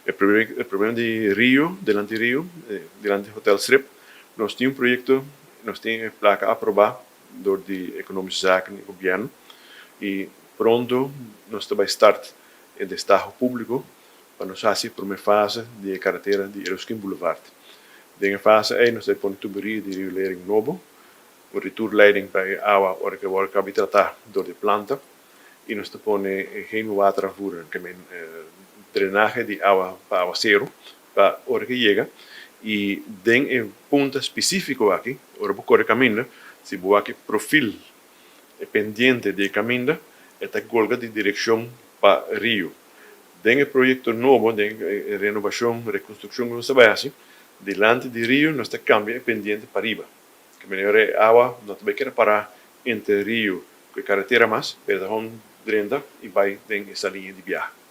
El problema de Rio, delante de Rio, delante del Hotel Strip, nós temos um projeto, nós temos placa aprovada door de Economische Zaken e Governo e pronto nós vai start em destaque público para nós fazer a primeira fase de carretera de Eroskin Boulevard. Nessa fase aí nós temos tuberia de regulering novo, o retourleiding para a água que vai be tratada door de planta e nós temos geen waterafvoer, que é drenaje de agua para aguacero, para hora que llega, y den en punto específico aquí, ahora por el camino, si voy aquí perfil pendiente de camino, esta colga de dirección para Río. Den el proyecto nuevo de renovación, reconstrucción que se va a hacer, delante de Río, no está cambia pendiente para arriba. Que me agua, no te va a quedar para entre Río, que carretera más, pero 30 y va en esa línea de viaje.